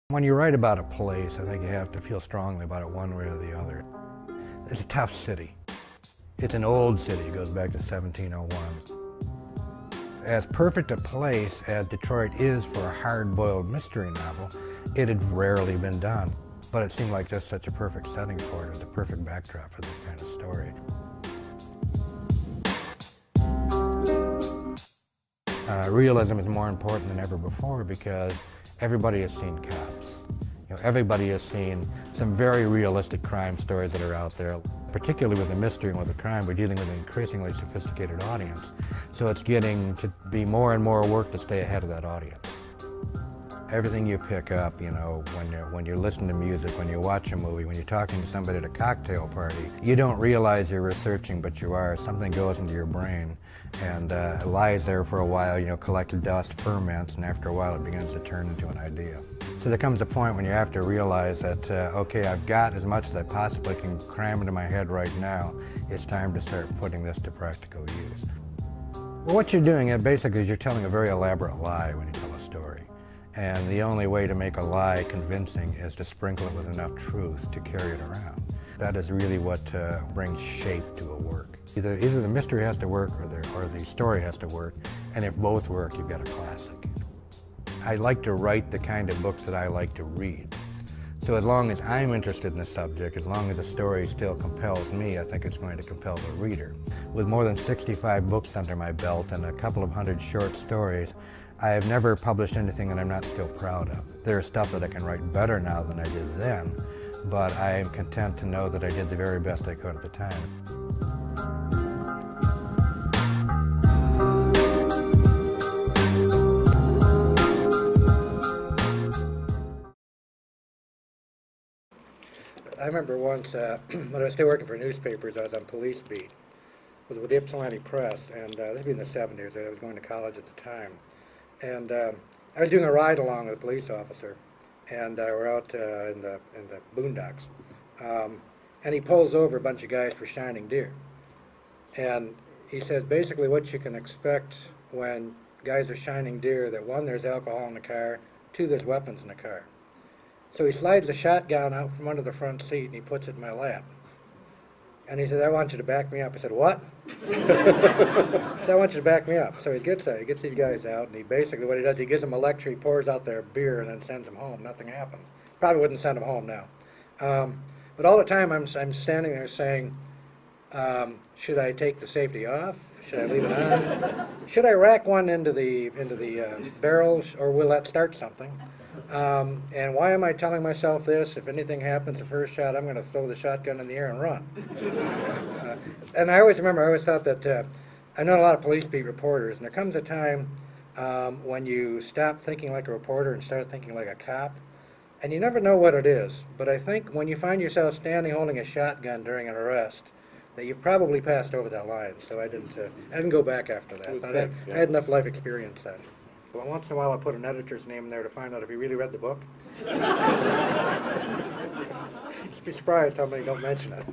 When you write about a place, I think you have to feel strongly about it one way or the other. It's a tough city. It's an old city, it goes back to 1701. As perfect a place as Detroit is for a hard-boiled mystery novel, it had rarely been done. But it seemed like just such a perfect setting for it. It was the perfect backdrop for this kind of story. Realism is more important than ever before because everybody has seen cops. Everybody has seen some very realistic crime stories that are out there. Particularly with the mystery and with the crime, we're dealing with an increasingly sophisticated audience. So it's getting to be more and more work to stay ahead of that audience. Everything you pick up, when you're listening to music, when you watch a movie, when you're talking to somebody at a cocktail party, you don't realize you're researching, but you are. Something goes into your brain and it lies there for a while, collects dust, ferments, and after a while it begins to turn into an idea. So there comes a point when you have to realize that, okay, I've got as much as I possibly can cram into my head right now. It's time to start putting this to practical use. Well, what you're doing basically is you're telling a very elaborate lie when you tell a story. And the only way to make a lie convincing is to sprinkle it with enough truth to carry it around. That is really what brings shape to a work. Either the mystery has to work or the story has to work, and if both work, you've got a classic. I like to write the kind of books that I like to read. So as long as I'm interested in the subject, as long as the story still compels me, I think it's going to compel the reader. With more than 65 books under my belt and a couple of hundred short stories, I have never published anything that I'm not still proud of. There's stuff that I can write better now than I did then, but I am content to know that I did the very best I could at the time. I remember once, when I was still working for newspapers, I was on police beat with the Ypsilanti Press, and this would be in the 70s. I was going to college at the time. And I was doing a ride-along with a police officer, and we're out in the boondocks. And he pulls over a bunch of guys for shining deer. And he says basically what you can expect when guys are shining deer, that one, there's alcohol in the car, two, there's weapons in the car. So he slides a shotgun out from under the front seat and he puts it in my lap. And he said, I want you to back me up. I said, what? He said, I want you to back me up. So he gets these guys out, and he basically, what he does, he gives them a lecture, he pours out their beer, and then sends them home. Nothing happened. Probably wouldn't send them home now. But all the time I'm standing there saying, should I take the safety off? Should I leave it on? Should I rack one into the barrels, or will that start something? And why am I telling myself this? If anything happens, the first shot, I'm going to throw the shotgun in the air and run. And I always thought that I know a lot of police beat reporters, and there comes a time when you stop thinking like a reporter and start thinking like a cop, and you never know what it is. But I think when you find yourself standing holding a shotgun during an arrest, that you've probably passed over that line. So I didn't go back after that. I had enough life experience then. Well, once in a while I put an editor's name in there to find out if he really read the book. You'd be surprised how many don't mention it.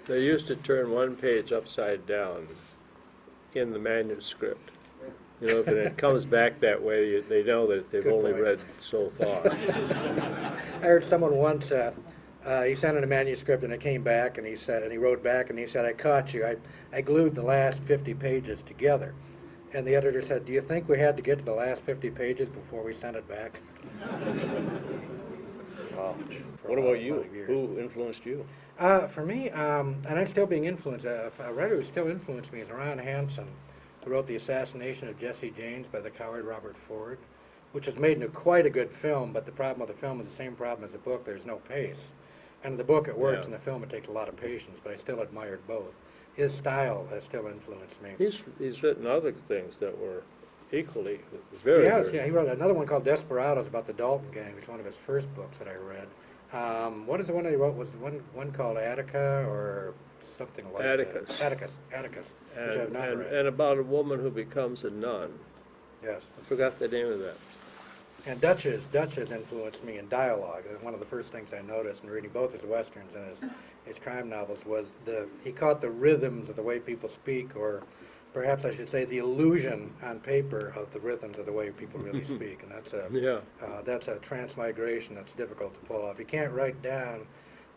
They used to turn one page upside down in the manuscript. If it comes back that way, they know that they've only read so far. I heard someone once, he sent in a manuscript and it came back, and he wrote back and he said, I caught you. I glued the last 50 pages together. And the editor said, do you think we had to get to the last 50 pages before we sent it back? Wow. What about you? Who influenced you? For me, and I'm still being influenced, a writer who still influenced me is Ron Hansen, who wrote The Assassination of Jesse James by the coward Robert Ford, which was made into quite a good film, but the problem with the film is the same problem as the book. There's no pace. And in the book it works, in the film it takes a lot of patience, but I still admired both. His style has still influenced me. He's written other things that were equally He has. He wrote another one called Desperados about the Dalton Gang, which was one of his first books that I read. What is the one that he wrote? Was the one called Attica or something like Atticus. that? Atticus, which I've not read. And about a woman who becomes a nun. Yes. I forgot the name of that. And Dutch has influenced me in dialogue. One of the first things I noticed in reading both his westerns and his crime novels was he caught the rhythms of the way people speak, or perhaps I should say, the illusion on paper of the rhythms of the way people really speak, and that's a transmigration that's difficult to pull off. You can't write down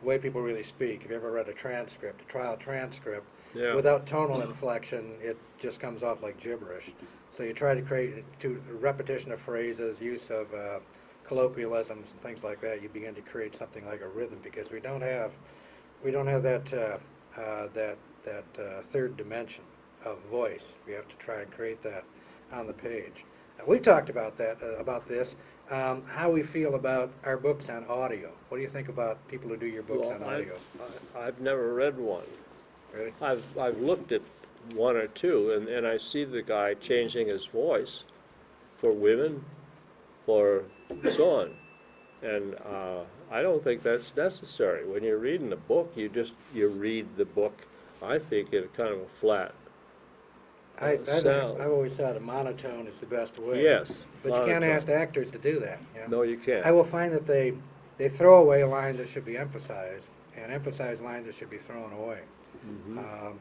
the way people really speak. If you ever read a transcript, a trial transcript, without tonal inflection, it just comes off like gibberish. So you try to create repetition of phrases, use of colloquialisms and things like that. You begin to create something like a rhythm, because we don't have that third dimension of voice. We have to try and create that on the page. We talked about this. How we feel about our books on audio. What do you think about people who do your books on audio? I've never read one. Really? I've looked at one or two, and I see the guy changing his voice for women, for so on. And I don't think that's necessary. When you're reading a book, you read the book, I think, in kind of a flat I've sound. always thought a monotone is the best way. Yes. But you can't monotone. ask actors to do that. You know? No, you can't. I will find that they throw away lines that should be emphasized, and emphasize lines that should be thrown away.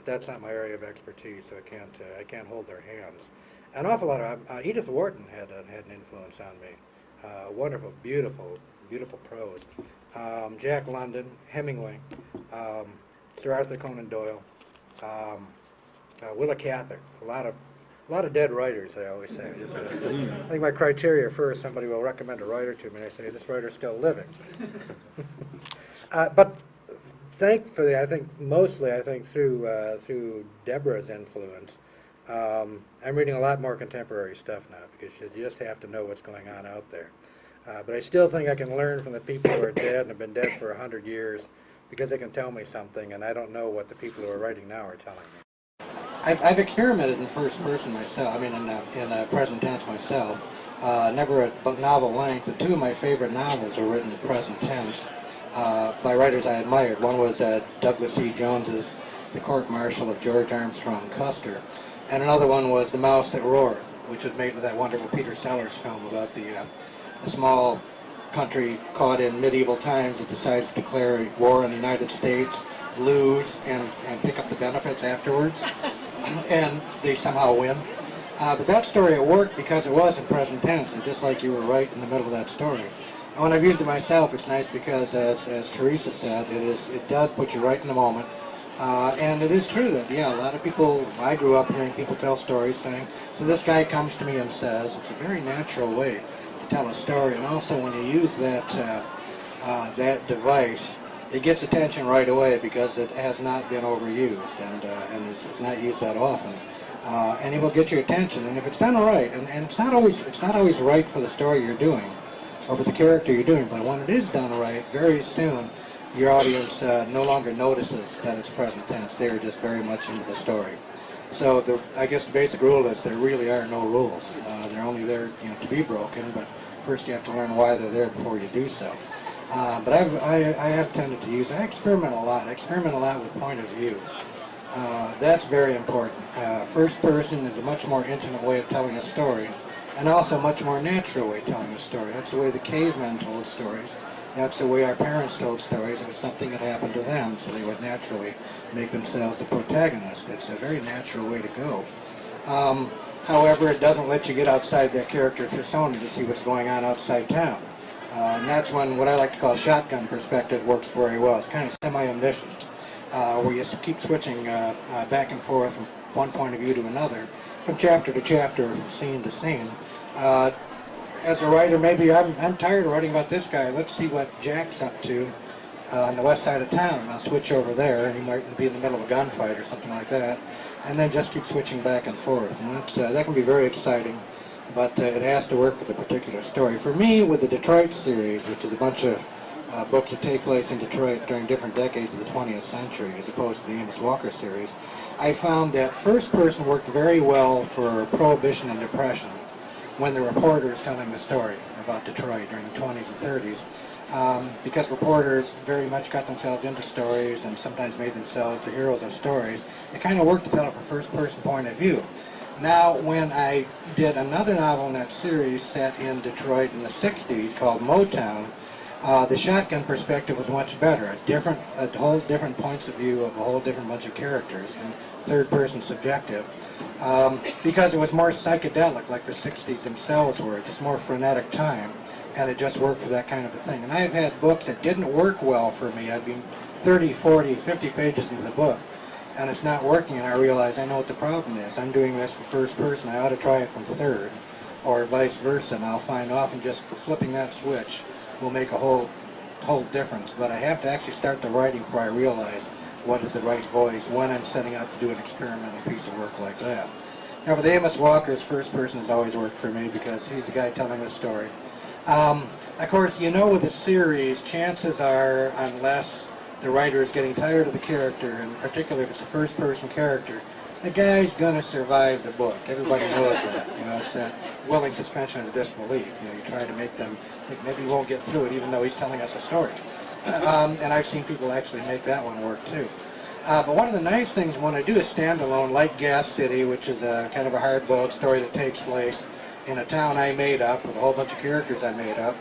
That's not my area of expertise, so I can't hold their hands. An awful lot of Edith Wharton had an influence on me. Wonderful, beautiful prose. Jack London, Hemingway, Sir Arthur Conan Doyle, Willa Cather. A lot of dead writers, I always say. I think my criteria first, somebody will recommend a writer to me, and I say, this writer's still living. But thankfully, I think through Deborah's influence, I'm reading a lot more contemporary stuff now, because you just have to know what's going on out there. But I still think I can learn from the people who are dead and have been dead for 100 years, because they can tell me something, and I don't know what the people who are writing now are telling me. I've experimented in first person myself. I mean, in present tense myself. Never at novel length. But two of my favorite novels were written in present tense by writers I admired. One was Douglas E. Jones's The Court Martial of George Armstrong Custer, and another one was The Mouse That Roared, which was made into that wonderful Peter Sellers film about the small country caught in medieval times that decides to declare war on the United States, lose, and pick up the benefits afterwards, and they somehow win. But that story, it worked because it was in present tense, and just like you were right in the middle of that story. And when I've used it myself, it's nice because, as Teresa said, it does put you right in the moment. And it is true that, a lot of people, I grew up hearing people tell stories saying, so this guy comes to me and says, it's a very natural way to tell a story. And also when you use that device, it gets attention right away because it has not been overused and it's not used that often. And it will get your attention. And if it's done right, and it's not always right for the story you're doing or for the character you're doing, but when it is done right, very soon your audience no longer notices that it's present tense. They are just very much into the story. So I guess the basic rule is there really are no rules. They're only there to be broken, but first you have to learn why they're there before you do so. But I have tended to I experiment a lot. I experiment a lot with point of view. That's very important. First person is a much more intimate way of telling a story, and also a much more natural way of telling a story. That's the way the cavemen told stories. That's the way our parents told stories. It was something that happened to them, so they would naturally make themselves the protagonist. It's a very natural way to go. However, it doesn't let you get outside that character persona to see what's going on outside town. And that's when what I like to call shotgun perspective works very well. It's kind of semi-omniscient, where you keep switching back and forth from one point of view to another, from chapter to chapter, from scene to scene. As a writer, maybe I'm tired of writing about this guy. Let's see what Jack's up to on the west side of town. I'll switch over there, and he might be in the middle of a gunfight or something like that, and then just keep switching back and forth. And that can be very exciting, but it has to work for the particular story. For me, with the Detroit series, which is a bunch of books that take place in Detroit during different decades of the 20th century, as opposed to the Amos Walker series, I found that first person worked very well for Prohibition and Depression, when the reporter is telling the story about Detroit during the 20s and 30s, because reporters very much got themselves into stories and sometimes made themselves the heroes of stories. It kind of worked to tell it from a first-person point of view. Now, when I did another novel in that series set in Detroit in the 60s called Motown, the shotgun perspective was much better. A whole different points of view of a whole different bunch of characters, and third person subjective, because it was more psychedelic, like the 60s themselves were, just more frenetic time, and it just worked for that kind of a thing. And I've had books that didn't work well for me. I'd be 30, 40, 50 pages into the book, and it's not working, and I realize I know what the problem is. I'm doing this from first person. I ought to try it from third, or vice versa, and I'll find often just flipping that switch will make a whole difference. But I have to actually start the writing before I realize what is the right voice when I'm setting out to do an experimental piece of work like that. Now, with Amos Walker's first person has always worked for me because he's the guy telling the story. Of course, you know, with a series, chances are, unless the writer is getting tired of the character, and particularly if it's a first-person character, the guy's going to survive the book. Everybody knows that. You know, it's that willing suspension of disbelief. You know, you try to make them think maybe he won't get through it, even though he's telling us a story. And I've seen people actually make that one work too. But one of the nice things when I do a standalone, like Gas City, which is a kind of a hard-boiled story that takes place in a town I made up with a whole bunch of characters I made up,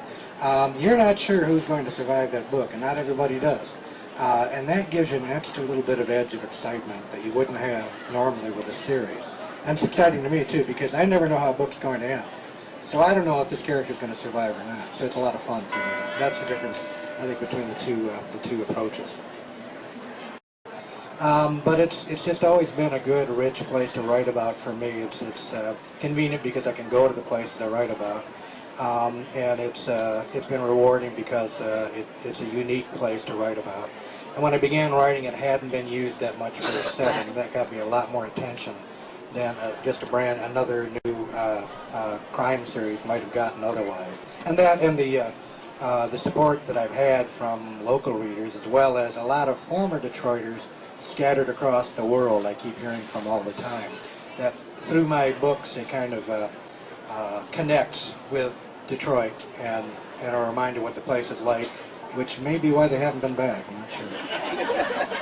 you're not sure who's going to survive that book, and not everybody does. And that gives you an extra little bit of edge of excitement that you wouldn't have normally with a series. And it's exciting to me too, because I never know how a book's going to end. So I don't know if this character's going to survive or not. So it's a lot of fun for me. That's the difference, I think, between the two approaches. But it's just always been a good, rich place to write about for me. It's convenient because I can go to the places I write about. And it's been rewarding because it's a unique place to write about. And when I began writing, it hadn't been used that much for a setting. That got me a lot more attention than just another new crime series might have gotten otherwise. And that and the support that I've had from local readers, as well as a lot of former Detroiters scattered across the world, I keep hearing from all the time, that through my books it kind of connects with Detroit and are reminded what the place is like, which may be why they haven't been back. I'm not sure.